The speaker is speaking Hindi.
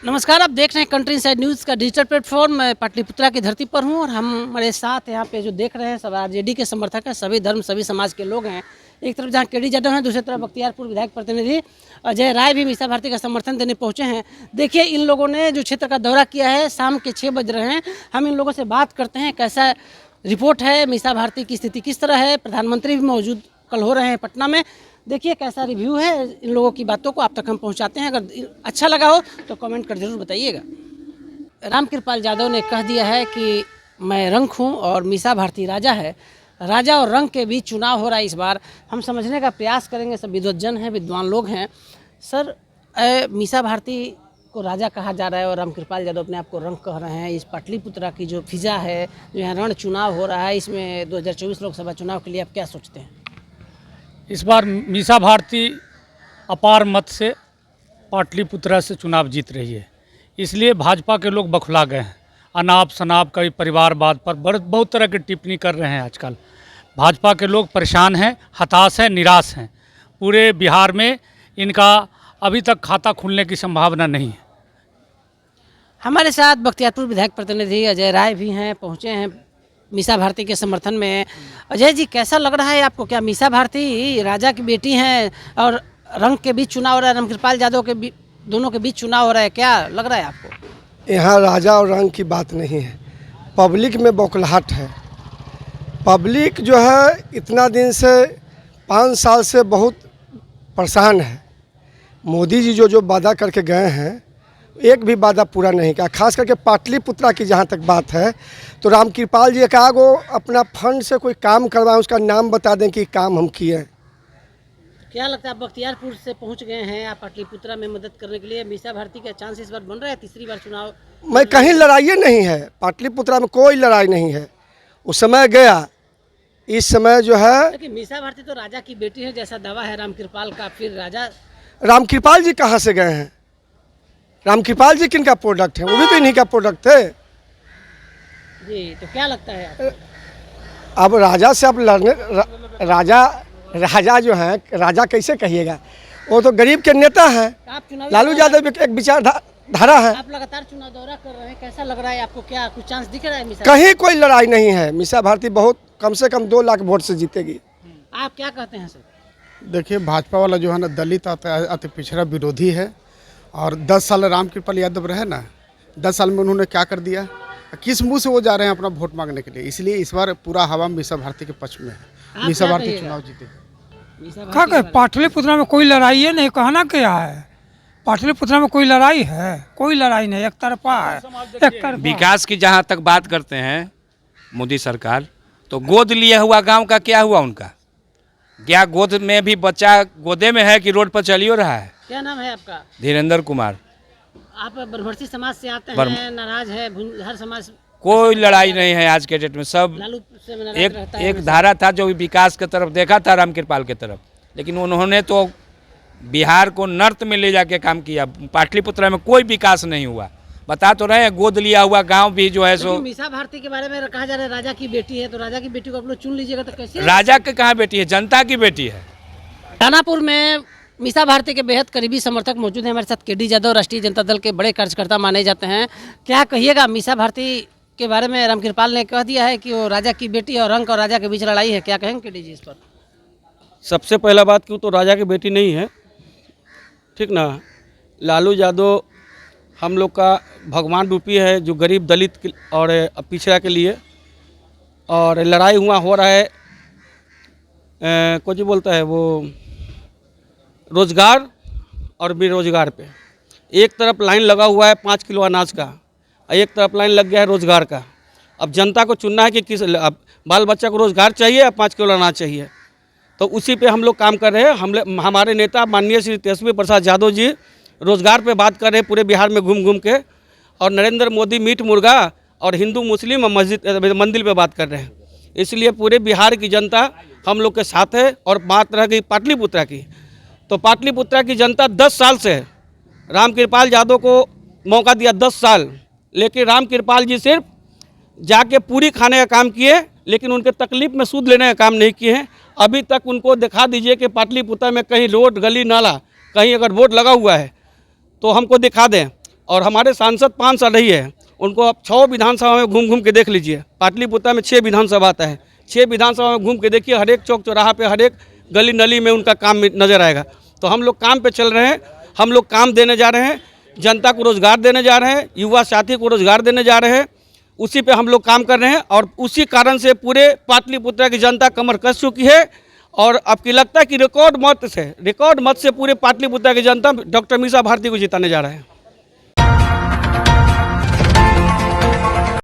नमस्कार, आप देख रहे हैं कंट्री इनसाइड न्यूज़ का डिजिटल प्लेटफॉर्म। मैं पाटलिपुत्रा की धरती पर हूं और हमारे साथ यहाँ पे जो देख रहे हैं सब आरजेडी के समर्थक हैं, सभी धर्म सभी समाज के लोग हैं। एक तरफ जहाँ केडी यादव हैं, दूसरी तरफ बख्तियारपुर विधायक प्रतिनिधि अजय राय भी मीसा भारती का समर्थन देने पहुँचे हैं। देखिए, इन लोगों ने जो क्षेत्र का दौरा किया है, शाम के 6 बज रहे हैं। हम इन लोगों से बात करते हैं कैसा रिपोर्ट है, मीसा भारती की स्थिति किस तरह है। प्रधानमंत्री भी मौजूद कल हो रहे हैं पटना में। देखिए कैसा रिव्यू है, इन लोगों की बातों को आप तक हम पहुंचाते हैं। अगर अच्छा लगा हो तो कमेंट कर जरूर बताइएगा। रामकृपाल यादव ने कह दिया है कि मैं रंक हूं और मीसा भारती राजा है। राजा और रंक के बीच चुनाव हो रहा है इस बार। हम समझने का प्रयास करेंगे, सब विद्वज्जन हैं, विद्वान लोग हैं। सर, मीसा भारती को राजा कहा जा रहा है और रामकृपाल यादव अपने आप को रंक कह रहे हैं। इस पाटलिपुत्रा की जो फिजा है, जो यहाँ रण चुनाव हो रहा है, इसमें 2024 लोकसभा चुनाव के लिए आप क्या सोचते हैं? इस बार मीसा भारती अपार मत से पाटलिपुत्रा से चुनाव जीत रही है, इसलिए भाजपा के लोग बौखला गए हैं। अनाप शनाप कई परिवारवाद पर बहुत तरह की टिप्पणी कर रहे हैं। आजकल भाजपा के लोग परेशान हैं, हताश हैं, निराश हैं। पूरे बिहार में इनका अभी तक खाता खुलने की संभावना नहीं है। हमारे साथ बख्तियारपुर विधायक प्रतिनिधि अजय राय भी हैं, पहुँचे हैं मीसा भारती के समर्थन में। अजय जी, कैसा लग रहा है आपको? क्या मीसा भारती राजा की बेटी हैं और रंग के बीच चुनाव हो रहा है, रामकृपाल यादव के दोनों के बीच चुनाव हो रहा है, क्या लग रहा है आपको? यहाँ राजा और रंग की बात नहीं है, पब्लिक में बौखलाहट है। पब्लिक जो है इतना दिन से 5 साल से बहुत परेशान है। मोदी जी जो वादा करके गए हैं, एक भी वादा पूरा नहीं किया। खास करके पाटलिपुत्रा की जहाँ तक बात है तो रामकृपाल जी एकाध गो अपना फंड से कोई काम करवाएं, उसका नाम बता दें कि काम हम किए। क्या लगता है, आप बख्तियारपुर से पहुंच गए हैं, आप पाटलिपुत्रा में मदद करने के लिए, मीसा भारती का चांस इस बार बन रहा है? तीसरी बार चुनाव मैं कहीं लड़ाई नहीं है, पाटलिपुत्रा में कोई लड़ाई नहीं है। उस समय गया, इस समय जो है। लेकिन मीसा भारती तो राजा की बेटी है जैसा दावा है रामकृपाल का। फिर राजा रामकृपाल जी कहाँ से गए हैं? रामकृपाल जी किनका प्रोडक्ट है? वो भी तो इन्हीं का प्रोडक्ट थे जी। तो क्या लगता है आपको? अब राजा से आप लड़ने राजा जो है, राजा कैसे कहिएगा? वो तो गरीब के नेता हैं। लालू यादव एक विचारधारा है। आप लगातार चुनाव दौरा कर रहे हैं, कैसा लग रहा है आपको? क्या कुछ चांस दिख रहा है मीसा? कहीं कोई लड़ाई नहीं है। मीसा भारती बहुत कम से कम 2 लाख वोट से जीतेगी। आप क्या कहते हैं सर? देखिए, भाजपा वाला जो है ना, दलित अति पिछड़ा विरोधी है। और 10 साल रामकृपाल यादव रहे ना, 10 साल में उन्होंने क्या कर दिया? किस मुंह से वो जा रहे हैं अपना वोट मांगने के लिए? इसलिए इस बार पूरा हवा मीसा भारती के पक्ष में है। मीसा भारती चुनाव जीतेगी। क्या कहे, पाटलिपुत्रा में कोई लड़ाई है नहीं, कहना क्या है? पाटलिपुत्रा में कोई लड़ाई है? कोई लड़ाई नहीं, एक तरफा है, एक तरफा। विकास की जहाँ तक बात करते हैं मोदी सरकार, तो गोद लिया हुआ गांव का क्या हुआ उनका? क्या गोद में भी बच्चा गोदे में है कि रोड पर चलियो रहा है? क्या नाम है आपका? धीरेन्द्र कुमार। आप ब्रह्मवर्षी समाज से आते हैं, नाराज है हर समाज? कोई लड़ाई नहीं है आज के डेट में। सब लालू से नाराज रहता है। एक धारा था जो विकास की तरफ देखा था, रामकृपाल की तरफ, लेकिन उन्होंने तो बिहार को नर्त में ले जाके काम किया। पाटलिपुत्रा में कोई विकास नहीं हुआ। बता तो रहे हैं, गोद लिया हुआ गांव भी जो है सो। मीसा भारती के बारे में कहा जा रहा है राजा की बेटी है, तो राजा की बेटी को आप लोग चुन लीजिएगा तो कैसे? राजा के कहाँ बेटी है? जनता की बेटी है। दानापुर में मीसा भारती के बेहद करीबी समर्थक मौजूद हैं हमारे साथ। केडी यादव राष्ट्रीय जनता दल के बड़े कार्यकर्ता माने जाते हैं। क्या कहिएगा मीसा भारती के बारे में? रामकृपाल ने कह दिया है कि वो राजा की बेटी और रंक और राजा के बीच लड़ाई है, क्या कहेंगे केडी जी इस पर? सबसे पहला बात क्यों, तो राजा की बेटी नहीं है, ठीक ना। लालू यादव हम लोग का भगवान रूपी है, जो गरीब दलित और पिछड़ा के लिए। और लड़ाई हो रहा है कुछ बोलता है वो, रोजगार और बेरोजगार पे। एक तरफ लाइन लगा हुआ है 5 किलो अनाज का, और एक तरफ लाइन लग गया है रोजगार का। अब जनता को चुनना है कि किस बाल बच्चा को रोजगार चाहिए या 5 किलो अनाज चाहिए, तो उसी पे हम लोग काम कर रहे हैं। हमारे नेता माननीय श्री तेजस्वी प्रसाद यादव जी रोजगार पे बात कर रहे हैं पूरे बिहार में घूम घूम के, और नरेंद्र मोदी मीट मुर्गा और हिंदू मुस्लिम और मंदिर पे बात कर रहे हैं। इसलिए पूरे बिहार की जनता हम लोग के साथ है। और बात रह गई पाटलिपुत्रा की, तो पाटलिपुत्रा की जनता 10 साल से रामकृपाल यादव को मौका दिया, 10 साल, लेकिन रामकृपाल जी सिर्फ जाके पूरी खाने का काम किए, लेकिन उनके तकलीफ में सूद लेने का काम नहीं किए हैं। अभी तक उनको दिखा दीजिए कि पाटलिपुत्रा में कहीं रोड गली नाला कहीं अगर बोर्ड लगा हुआ है तो हमको दिखा दें। और हमारे सांसद 5 साल रही है, उनको आप 6 विधानसभा में घूम घूम के देख लीजिए। पाटलिपुत्र में 6 विधानसभा आता है, 6 विधानसभा में घूम के देखिए, हर एक चौक चौराहा पे, हर एक गली नली में उनका काम नज़र आएगा। तो हम लोग काम पे चल रहे हैं, हम लोग काम देने जा रहे हैं, जनता को रोज़गार देने जा रहे हैं, युवा साथी को रोज़गार देने जा रहे हैं, उसी पे हम लोग काम कर रहे हैं। और उसी कारण से पूरे पाटलिपुत्र की जनता कमर कस चुकी है। और अब की लगता है कि रिकॉर्ड मत से पूरे पाटलिपुत्र की जनता डॉक्टर मीसा भारती को जिताने जा रहे हैं।